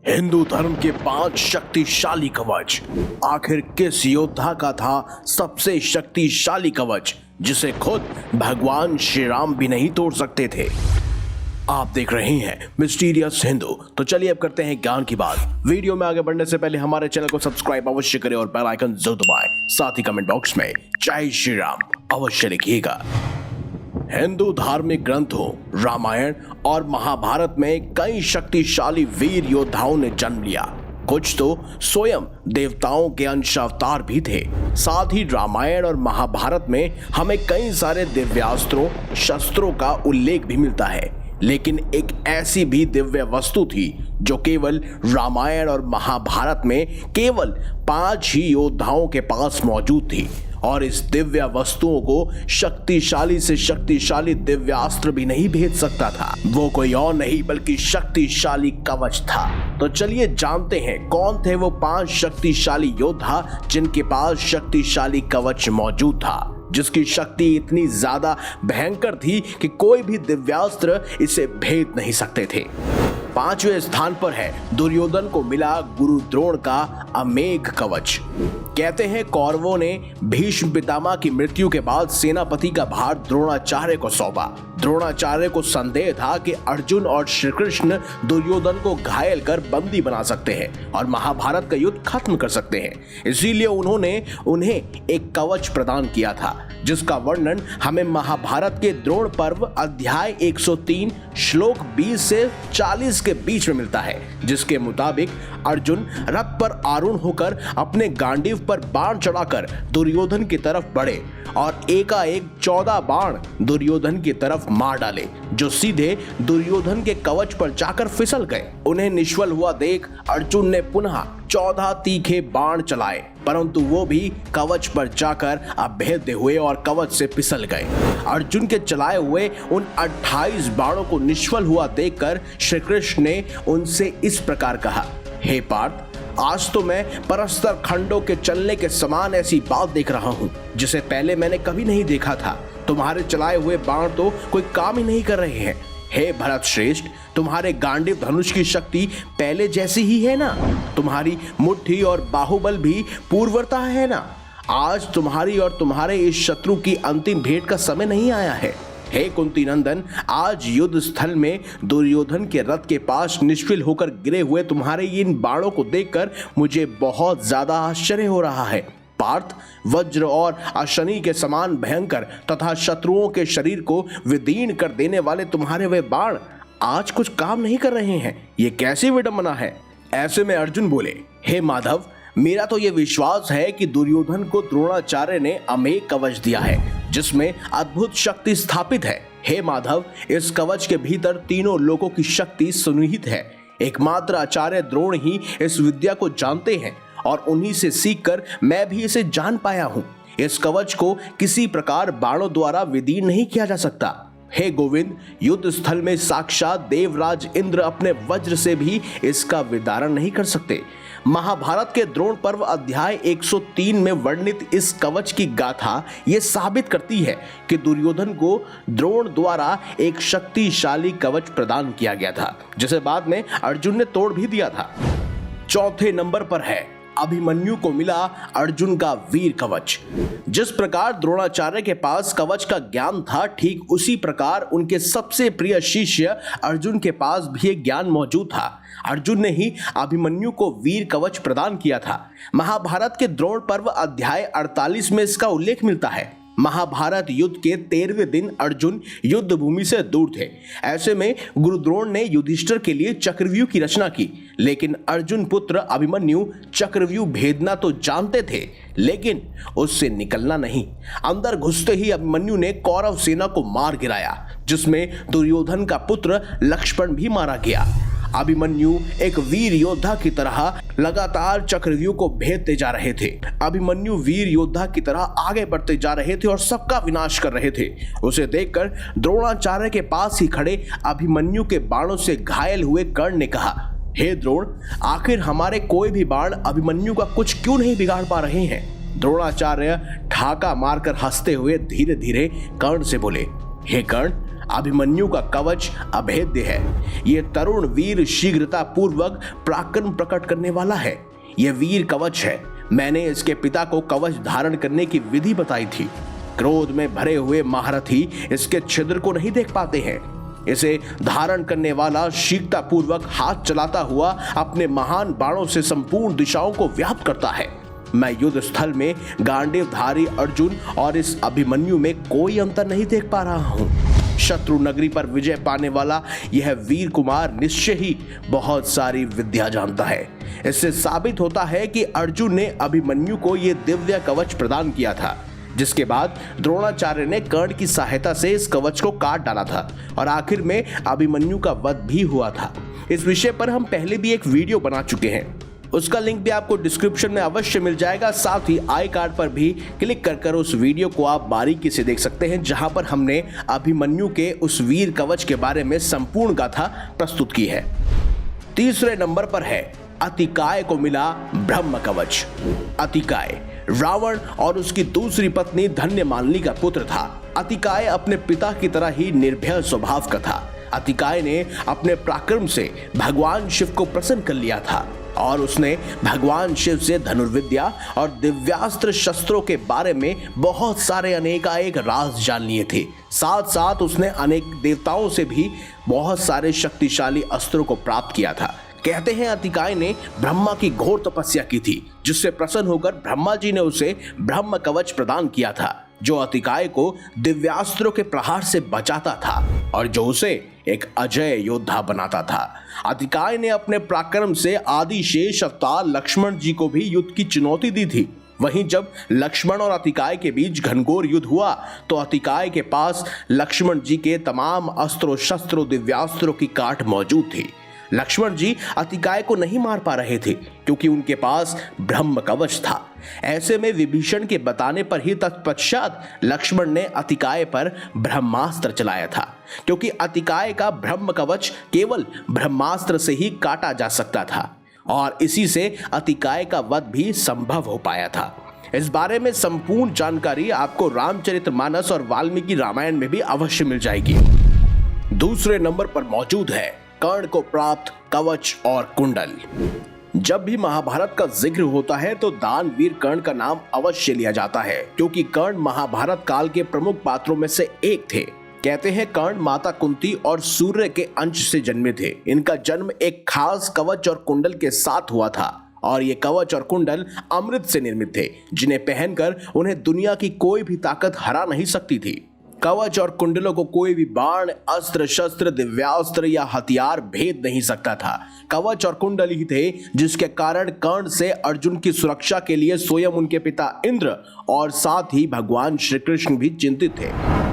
हिंदू धर्म के 5 शक्तिशाली कवच। आखिर किस योद्धा का था सबसे शक्तिशाली कवच जिसे खुद भगवान श्री राम भी नहीं तोड़ सकते थे? आप देख रहे हैं मिस्टीरियस हिंदू। तो चलिए अब करते हैं ज्ञान की बात। वीडियो में आगे बढ़ने से पहले हमारे चैनल को सब्सक्राइब अवश्य करें और बेल आइकन जरूर दबाएं। साथ ही कमेंट बॉक्स में जय श्री राम अवश्य लिखिएगा। हिंदू धार्मिक ग्रंथों रामायण और महाभारत में कई शक्तिशाली वीर योद्धाओं ने जन्म लिया। कुछ तो स्वयं देवताओं के अंश अवतार भी थे। साथ ही रामायण और महाभारत में हमें कई सारे दिव्यास्त्रों शस्त्रों का उल्लेख भी मिलता है। लेकिन एक ऐसी भी दिव्य वस्तु थी जो केवल रामायण और महाभारत में केवल 5 ही योद्धाओं के पास मौजूद थी। और इस दिव्य वस्तुओं को शक्तिशाली से शक्तिशाली दिव्यास्त्र भी नहीं भेज सकता था। वो कोई और नहीं बल्कि शक्तिशाली कवच था। तो चलिए जानते हैं कौन थे वो 5 शक्तिशाली योद्धा जिनके पास शक्तिशाली कवच मौजूद था, जिसकी शक्ति इतनी ज्यादा भयंकर थी कि कोई भी दिव्यास्त्र इसे भेद नहीं सकते थे। 5वें स्थान पर है दुर्योधन को मिला गुरु द्रोण का अमेघ कवच। कहते हैं कौरवों ने भीष्म पितामह की मृत्यु के बाद सेनापति का भार द्रोणाचार्य को सौंपा। द्रोणाचार्य को संदेह था कि अर्जुन और श्री कृष्ण दुर्योधन को घायल कर बंदी बना सकते हैं और महाभारत का युद्ध खत्म कर सकते हैं। इसीलिए उन्होंने उन्हें एक कवच प्रदान किया था, जिसका वर्णन हमें महाभारत के द्रोण पर्व अध्याय 103 श्लोक 20 से 40 के बीच में मिलता है, जिसके मुताबिक अर्जुन रथ पर आरूढ़ होकर अपने गांडीव पर बाण चढ़ाकर दुर्योधन की तरफ बढ़े और एकाएक 14 बाण दुर्योधन की तरफ मार डाले, जो सीधे दुर्योधन के कवच पर जाकर फिसल गए। उन्हें निष्फल हुआ देख अर्जुन ने पुनः 14 तीखे बाण चलाए, परंतु वो भी कवच पर जाकर अभेद्य हुए और कवच से फिसल गए। अर्जुन के चलाए हुए उन 28 बाणों को निष्फल हुआ देखकर श्री कृष्ण ने उनसे इस प्रकार कहा, हे पार्थ, आज तो मैं परस्तर खंडों के चलने के समान ऐसी बात देख रहा हूँ जिसे पहले मैंने कभी नहीं देखा था। तुम्हारे चलाए हुए बाण तो कोई काम ही नहीं कर रहे हैं। हे भरत श्रेष्ठ, तुम्हारे गांडीव धनुष की शक्ति पहले जैसी ही है ना? तुम्हारी मुट्ठी और बाहुबल भी पूर्वता है ना? आज तुम्हारी और तुम्हारे इस शत्रु की अंतिम भेंट का समय नहीं आया है। हे कुंती नंदन, आज युद्ध स्थल में दुर्योधन के रथ के पास निष्फल होकर गिरे हुए तुम्हारे इन बाणों को देखकर मुझे बहुत ज्यादा आश्चर्य हो रहा है। पार्थ, वज्र और अशनि के समान भयंकर तथा शत्रुओं के शरीर को विदीर्ण कर देने वाले तुम्हारे वे बाण आज कुछ काम नहीं कर रहे हैं। ये कैसी विडंबना है? ऐसे में अर्जुन बोले, हे माधव, मेरा तो ये विश्वास है कि दुर्योधन को द्रोणाचार्य ने अमेघ कवच दिया है, जिसमें अद्भुत शक्ति स्थापित है। हे माधव, इस कवच के भीतर तीनों लोगों की शक्ति सुनिहित है। एकमात्र आचार्य द्रोण ही इस विद्या को जानते हैं और उन्हीं से सीखकर मैं भी इसे जान पाया हूँ। इस कवच को किसी प्रकार बाणों द्वारा विदीर्ण नहीं किया जा सकता। हे गोविंद, युद्ध स्थल में साक्षात देवराज इंद्र अपने वज्र से भी इसका विदारण नहीं कर सकते। महाभारत के द्रोण पर्व अध्याय 103 में वर्णित इस कवच की गाथा ये साबित करती है कि दुर्योधन को द्रोण द्वारा एक शक्तिशाली कवच प्रदान किया गया था, जिसे बाद में अर्जुन ने तोड़ भी दिया था। 4थे नंबर पर है अभिमन्यु को मिला अर्जुन का वीर कवच। जिस प्रकार द्रोणाचार्य के पास कवच का ज्ञान था, ठीक उसी प्रकार उनके सबसे प्रिय शिष्य अर्जुन के पास भी एक ज्ञान मौजूद था। अर्जुन ने ही अभिमन्यु को वीर कवच प्रदान किया था। महाभारत के द्रोण पर्व अध्याय 48 में इसका उल्लेख मिलता है। महाभारत युद्ध के 13वें दिन अर्जुन युद्ध भूमि से दूर थे। ऐसे में गुरु द्रोण ने युधिष्ठिर के लिए चक्रव्यूह की रचना की, लेकिन अर्जुन पुत्र अभिमन्यु चक्रव्यूह भेदना तो जानते थे, लेकिन उससे निकलना नहीं। अंदर घुसते ही अभिमन्यु ने कौरव सेना को मार गिराया, जिसमें दुर्योधन का पुत्र लक्ष्मण भी मारा गया। अभिमन्यु एक वीर योद्धा की तरह लगातार चक्रव्यूह को भेदते जा रहे थे। अभिमन्यु वीर योद्धा की तरह आगे बढ़ते जा रहे थे और सबका विनाश कर रहे थे। उसे देखकर द्रोणाचार्य के पास ही खड़े अभिमन्यु के बाणों से घायल हुए कर्ण ने कहा, हे द्रोण, आखिर हमारे कोई भी बाण अभिमन्यु का कुछ क्यों नहीं बिगाड़ पा रहे हैं? द्रोणाचार्य ठाका मारकर हंसते हुए धीरे धीरे कर्ण से बोले, हे कर्ण, अभिमन्यु का कवच अभेद्य है। ये तरुण वीर शीघ्रता पूर्वक पराक्रम प्रकट करने वाला है। यह वीर कवच है। मैंने इसके पिता को कवच धारण करने की विधि बताई थी। क्रोध में भरे हुए महारथी इसके छिद्र को नहीं देख पाते हैं। इसे धारण करने वाला शीघ्रता पूर्वक हाथ चलाता हुआ अपने महान बाणों से संपूर्ण दिशाओं को व्याप्त करता है। मैं युद्ध स्थल में गांडीवधारी अर्जुन और इस अभिमन्यु में कोई अंतर नहीं देख पा रहा हूं। शत्रु नगरी पर विजय पाने वाला यह वीर कुमार निश्चय ही बहुत सारी विद्या जानता है। इससे साबित होता है कि अर्जुन ने अभिमन्यु को यह दिव्य कवच प्रदान किया था, जिसके बाद द्रोणाचार्य ने कर्ण की सहायता से इस कवच को काट डाला था और आखिर में अभिमन्यु का वध भी हुआ था। इस विषय पर हम पहले भी एक वीडियो बना चुके हैं, उसका लिंक भी आपको डिस्क्रिप्शन में अवश्य मिल जाएगा। साथ ही आई कार्ड पर भी क्लिक कर उस वीडियो को आप बारीकी से देख सकते हैं, जहां पर हमने अभिमन्यु के उस वीर कवच के बारे में संपूर्ण गाथा प्रस्तुत की है। तीसरे नंबर पर है अतिकाय को मिला ब्रह्म कवच। अतिकाय रावण और उसकी दूसरी पत्नी धन्यमालिनी का पुत्र था। अतिकाय अपने पिता की तरह ही निर्भय स्वभाव का था। अतिकाय ने अपने पराक्रम से भगवान शिव को प्रसन्न कर लिया था और उसने भगवान शिव से धनुर्विद्या और दिव्यास्त्र शस्त्रों के बारे में बहुत सारे अनेकानेक राज जान लिए थे। साथ साथ उसने अनेक देवताओं से भी बहुत सारे शक्तिशाली अस्त्रों को प्राप्त किया था। कहते हैं अतिकाय ने ब्रह्मा की घोर तपस्या की थी, जिससे प्रसन्न होकर ब्रह्मा जी ने उसे ब्रह्म कवच प्रदान किया था, जो अतिकाय को दिव्यास्त्रों के प्रहार से बचाता था और जो उसे एक अजय योद्धा बनाता था। अतिकाय ने अपने पराक्रम से आदिशेष अवतार लक्ष्मण जी को भी युद्ध की चुनौती दी थी। वहीं जब लक्ष्मण और अतिकाय के बीच घनघोर युद्ध हुआ तो अतिकाय के पास लक्ष्मण जी के तमाम अस्त्रों शस्त्रों दिव्यास्त्रों की काट मौजूद थी। लक्ष्मण जी अतिकाय को नहीं मार पा रहे थे क्योंकि उनके पास ब्रह्म कवच था। ऐसे में विभीषण के बताने पर ही तत्पश्चात लक्ष्मण ने अतिकाय पर ब्रह्मास्त्र चलाया था, क्योंकि अतिकाय का ब्रह्म कवच केवल ब्रह्मास्त्र से ही काटा जा सकता था और इसी से अतिकाय का वध भी संभव हो पाया था। इस बारे में संपूर्ण जानकारी आपको रामचरितमानस और वाल्मीकि रामायण में भी अवश्य मिल जाएगी। दूसरे नंबर पर मौजूद है कर्ण को प्राप्त कवच और कुंडल। जब भी महाभारत का जिक्र होता है तो दानवीर कर्ण का नाम अवश्य लिया जाता है, क्योंकि कर्ण महाभारत काल के प्रमुख पात्रों में से एक थे। कहते हैं कर्ण माता कुंती और सूर्य के अंश से जन्मे थे। इनका जन्म एक खास कवच और कुंडल के साथ हुआ था और ये कवच और कुंडल अमृत से निर्मित थे, जिन्हें पहनकर उन्हें दुनिया की कोई भी ताकत हरा नहीं सकती थी। कवच और कुंडलों को कोई भी बाण अस्त्र शस्त्र दिव्यास्त्र या हथियार भेद नहीं सकता था। कवच और कुंडल ही थे जिसके कारण कर्ण से अर्जुन की सुरक्षा के लिए स्वयं उनके पिता इंद्र और साथ ही भगवान श्री कृष्ण भी चिंतित थे।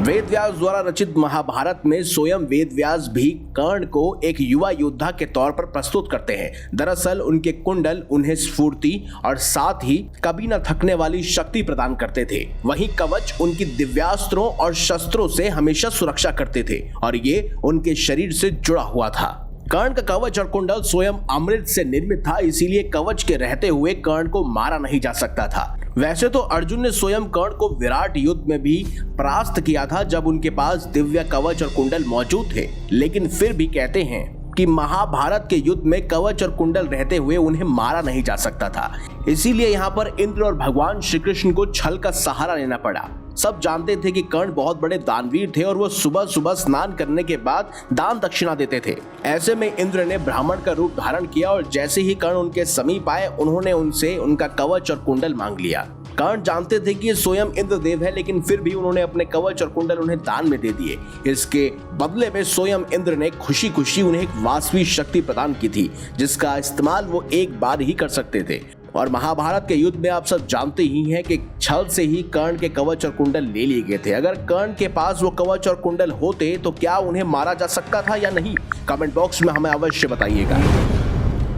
वेदव्यास द्वारा रचित महाभारत में स्वयं वेदव्यास भी कर्ण को एक युवा योद्धा के तौर पर प्रस्तुत करते हैं। दरअसल उनके कुंडल उन्हें स्फूर्ति और साथ ही कभी न थकने वाली शक्ति प्रदान करते थे। वहीं कवच उनकी दिव्यास्त्रों और शस्त्रों से हमेशा सुरक्षा करते थे और ये उनके शरीर से जुड़ा हुआ था। कर्ण का कवच और कुंडल स्वयं अमृत से निर्मित था, इसीलिए कवच के रहते हुए कर्ण को मारा नहीं जा सकता था। वैसे तो अर्जुन ने स्वयं कर्ण को विराट युद्ध में भी परास्त किया था जब उनके पास दिव्य कवच और कुंडल मौजूद थे, लेकिन फिर भी कहते हैं कि महाभारत के युद्ध में कवच और कुंडल रहते हुए उन्हें मारा नहीं जा सकता था। इसीलिए यहाँ पर इंद्र और भगवान श्री कृष्ण को छल का सहारा लेना पड़ा। सब जानते थे कि कर्ण बहुत बड़े दानवीर थे और वो सुबह सुबह स्नान करने के बाद दान दक्षिणा देते थे। ऐसे में इंद्र ने ब्राह्मण का रूप धारण किया और जैसे ही कर्ण उनके समीप आए उन्होंने उनसे उनका कवच और कुंडल मांग लिया। कर्ण जानते थे कि ये स्वयं इंद्रदेव है, लेकिन फिर भी उन्होंने अपने कवच और कुंडल उन्हें दान में दे दिए। इसके बदले में स्वयं इंद्र ने खुशी खुशी उन्हें एक वास्तविक शक्ति प्रदान की थी, जिसका इस्तेमाल वो एक बार ही कर सकते थे। और महाभारत के युद्ध में आप सब जानते ही हैं कि छल से ही कर्ण के कवच और कुंडल ले लिए गए थे। अगर कर्ण के पास वो कवच और कुंडल होते तो क्या उन्हें मारा जा सकता था या नहीं? कमेंट बॉक्स में हमें अवश्य बताइएगा।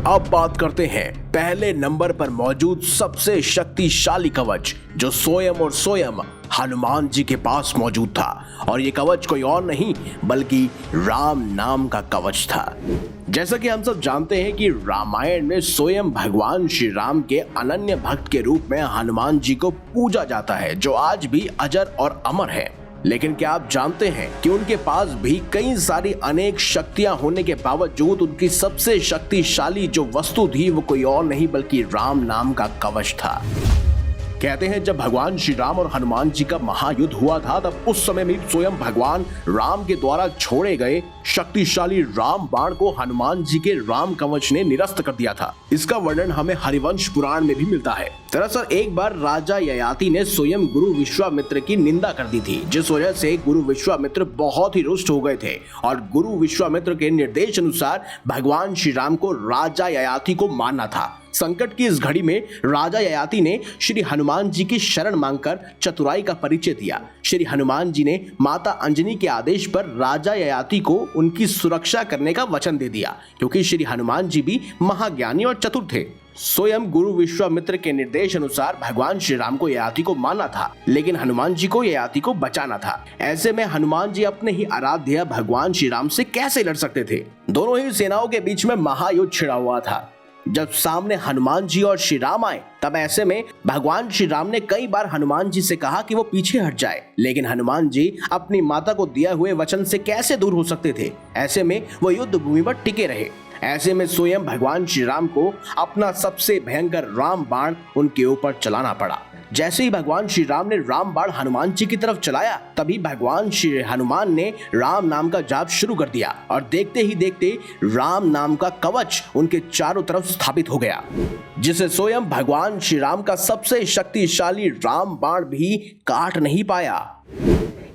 अब बात करते हैं पहले नंबर पर मौजूद सबसे शक्तिशाली कवच, जो स्वयं हनुमान जी के पास मौजूद था। और ये कवच कोई और नहीं बल्कि राम नाम का कवच था। जैसा कि हम सब जानते हैं कि रामायण में स्वयं भगवान श्री राम के अनन्य भक्त के रूप में हनुमान जी को पूजा जाता है, जो आज भी अजर और अमर है। लेकिन क्या आप जानते हैं कि उनके पास भी कई सारी अनेक शक्तियां होने के बावजूद उनकी सबसे शक्तिशाली जो वस्तु थी वो कोई और नहीं बल्कि राम नाम का कवच था। कहते हैं जब भगवान श्री राम और हनुमान जी का महायुद्ध हुआ था तब उस समय में स्वयं भगवान राम के द्वारा छोड़े गए शक्तिशाली राम बाण को हनुमान जी के राम कवच ने निरस्त कर दिया था। इसका वर्णन हमें हरिवंश पुराण में भी मिलता है। दरअसल एक बार राजा ययाति ने स्वयं गुरु विश्वामित्र की निंदा कर दी थी, जिस वजह से गुरु विश्वामित्र बहुत ही रुष्ट हो गए थे और गुरु विश्वामित्र के निर्देश अनुसार भगवान श्री राम को राजा ययाति को मारना था। संकट की इस घड़ी में राजा ययाति ने श्री हनुमान जी की शरण मांगकर चतुराई का परिचय दिया। श्री हनुमान जी ने माता अंजनी के आदेश पर राजा ययाति को उनकी सुरक्षा करने का वचन दे दिया, क्योंकि श्री हनुमान जी भी महाज्ञानी और चतुर थे। स्वयं गुरु विश्वामित्र के निर्देश अनुसार भगवान श्री राम को ययाति को मारना था, लेकिन हनुमान जी को ययाति को बचाना था। ऐसे में हनुमान जी अपने ही आराध्य भगवान श्री राम से कैसे लड़ सकते थे। दोनों ही सेनाओं के बीच में महायुद्ध छिड़ा हुआ था। जब सामने हनुमान जी और श्री राम आए तब ऐसे में भगवान श्री राम ने कई बार हनुमान जी से कहा कि वो पीछे हट जाए, लेकिन हनुमान जी अपनी माता को दिए हुए वचन से कैसे दूर हो सकते थे। ऐसे में वो युद्ध भूमि पर टिके रहे। ऐसे में स्वयं भगवान श्री राम को अपना सबसे भयंकर राम बाण उनके ऊपर चलाना पड़ा। जैसे ही भगवान श्री राम ने राम बाण हनुमान जी की तरफ चलाया तभी भगवान श्री हनुमान ने राम नाम का जाप शुरू कर दिया और देखते ही देखते राम नाम का कवच उनके चारों तरफ स्थापित हो गया, जिसे स्वयं भगवान श्री राम का सबसे शक्तिशाली राम बाण भी काट नहीं पाया।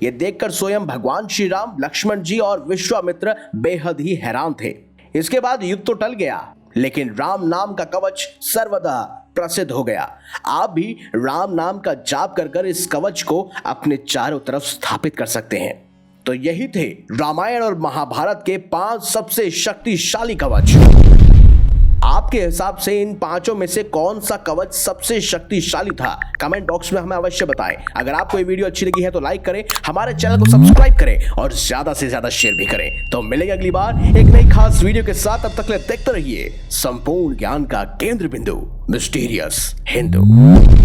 ये देखकर स्वयं भगवान श्री राम, लक्ष्मण जी और विश्वामित्र बेहद ही हैरान थे। इसके बाद युद्ध तो टल गया, लेकिन राम नाम का कवच सर्वदा प्रसिद्ध हो गया। आप भी राम नाम का जाप कर इस कवच को अपने चारों तरफ स्थापित कर सकते हैं। तो यही थे रामायण और महाभारत के 5 सबसे शक्तिशाली कवच। आपके हिसाब से इन 5 में से कौन सा कवच सबसे शक्तिशाली था? कमेंट बॉक्स में हमें अवश्य बताएं। अगर आपको ये वीडियो अच्छी लगी है तो लाइक करें, हमारे चैनल को सब्सक्राइब करें और ज्यादा से ज्यादा शेयर भी करें। तो मिलेंगे अगली बार एक नई खास वीडियो के साथ। तब तक देखते रहिए संपूर्ण ज्ञान का केंद्र बिंदु मिस्टीरियस हिंदू।